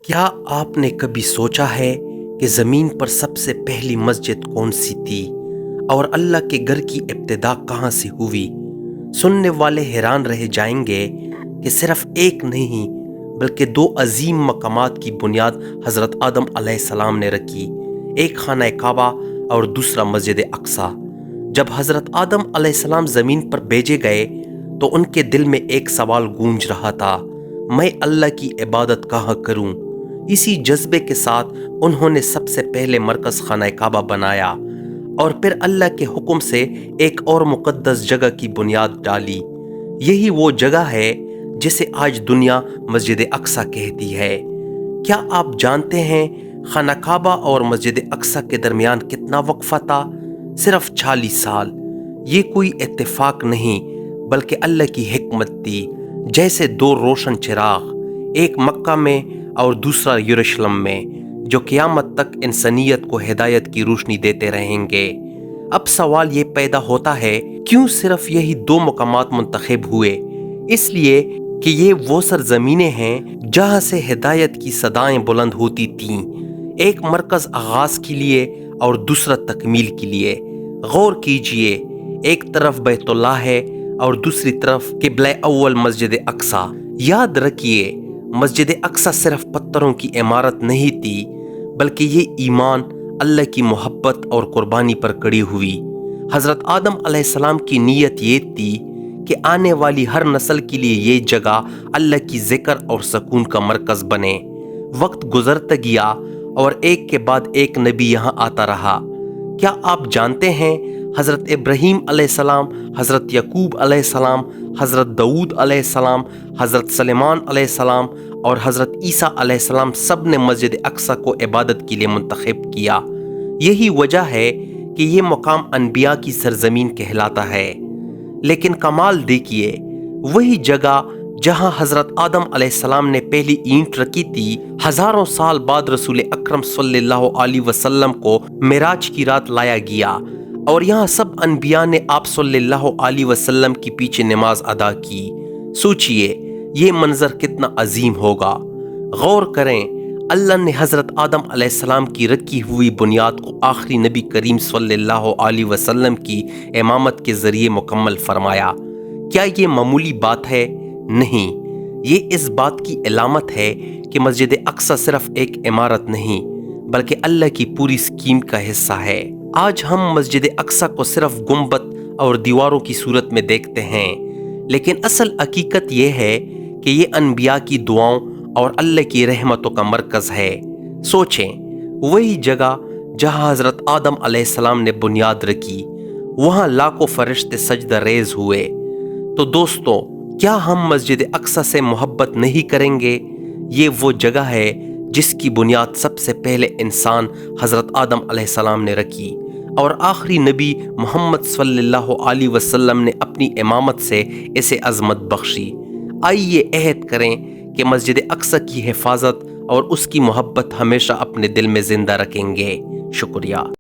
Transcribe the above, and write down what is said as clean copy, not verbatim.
کیا آپ نے کبھی سوچا ہے کہ زمین پر سب سے پہلی مسجد کون سی تھی اور اللہ کے گھر کی ابتدا کہاں سے ہوئی؟ سننے والے حیران رہ جائیں گے کہ صرف ایک نہیں بلکہ دو عظیم مقامات کی بنیاد حضرت آدم علیہ السلام نے رکھی، ایک خانہ کعبہ اور دوسرا مسجد اقصی۔ جب حضرت آدم علیہ السلام زمین پر بھیجے گئے تو ان کے دل میں ایک سوال گونج رہا تھا، میں اللہ کی عبادت کہاں کروں؟ اسی جذبے کے ساتھ انہوں نے سب سے پہلے مرکز خانہ کعبہ بنایا اور پھر اللہ کے حکم سے ایک اور مقدس جگہ کی بنیاد ڈالی۔ یہی وہ جگہ ہے جسے آج دنیا مسجد اقصی کہتی ہے۔ کیا آپ جانتے ہیں خانہ کعبہ اور مسجد اقصی کے درمیان کتنا وقفہ تھا؟ صرف 40 سال۔ یہ کوئی اتفاق نہیں بلکہ اللہ کی حکمت تھی، جیسے دو روشن چراغ، ایک مکہ میں اور دوسرا یروشلم میں، جو قیامت تک انسانیت کو ہدایت کی روشنی دیتے رہیں گے۔ اب سوال یہ پیدا ہوتا ہے، کیوں صرف یہی دو مقامات منتخب ہوئے؟ اس لیے کہ یہ وہ سرزمینیں ہیں جہاں سے ہدایت کی صدائیں بلند ہوتی تھیں، ایک مرکز آغاز کے لیے اور دوسرا تکمیل کے لیے۔ غور کیجئے، ایک طرف بیت اللہ ہے اور دوسری طرف قبلہ اول مسجد اقصی۔ یاد رکھیے، مسجد اقصی صرف پتھروں کی عمارت نہیں تھی بلکہ یہ ایمان، اللہ کی محبت اور قربانی پر کڑی ہوئی۔ حضرت آدم علیہ السلام کی نیت یہ تھی کہ آنے والی ہر نسل کے لیے یہ جگہ اللہ کی ذکر اور سکون کا مرکز بنے۔ وقت گزرتا گیا اور ایک کے بعد ایک نبی یہاں آتا رہا۔ کیا آپ جانتے ہیں حضرت ابراہیم علیہ السلام، حضرت یعقوب علیہ السلام، حضرت داؤد علیہ السلام، حضرت سلیمان علیہ السلام اور حضرت عیسیٰ علیہ السلام سب نے مسجد اقصی کو عبادت کے لیے منتخب کیا۔ یہی وجہ ہے کہ یہ مقام انبیاء کی سرزمین کہلاتا ہے۔ لیکن کمال دیکھیے، وہی جگہ جہاں حضرت آدم علیہ السلام نے پہلی اینٹ رکھی تھی، ہزاروں سال بعد رسول اکرم صلی اللہ علیہ وسلم کو معراج کی رات لایا گیا اور یہاں سب انبیاء نے آپ صلی اللہ علیہ وسلم کی پیچھے نماز ادا کی۔ سوچئے یہ منظر کتنا عظیم ہوگا۔ غور کریں، اللہ نے حضرت آدم علیہ السلام کی رکھی ہوئی بنیاد کو آخری نبی کریم صلی اللہ علیہ وسلم کی امامت کے ذریعے مکمل فرمایا۔ کیا یہ معمولی بات ہے؟ نہیں، یہ اس بات کی علامت ہے کہ مسجد اقصی صرف ایک عمارت نہیں بلکہ اللہ کی پوری اسکیم کا حصہ ہے۔ آج ہم مسجد اقصی کو صرف گنبد اور دیواروں کی صورت میں دیکھتے ہیں، لیکن اصل حقیقت یہ ہے کہ یہ انبیاء کی دعاؤں اور اللہ کی رحمتوں کا مرکز ہے۔ سوچیں، وہی جگہ جہاں حضرت آدم علیہ السلام نے بنیاد رکھی، وہاں لاکھوں فرشتے سجدہ ریز ہوئے۔ تو دوستو، کیا ہم مسجد اقصی سے محبت نہیں کریں گے؟ یہ وہ جگہ ہے جس کی بنیاد سب سے پہلے انسان حضرت آدم علیہ السلام نے رکھی اور آخری نبی محمد صلی اللہ علیہ وسلم نے اپنی امامت سے اسے عظمت بخشی۔ آئیے عہد کریں کہ مسجد اقصی کی حفاظت اور اس کی محبت ہمیشہ اپنے دل میں زندہ رکھیں گے۔ شکریہ۔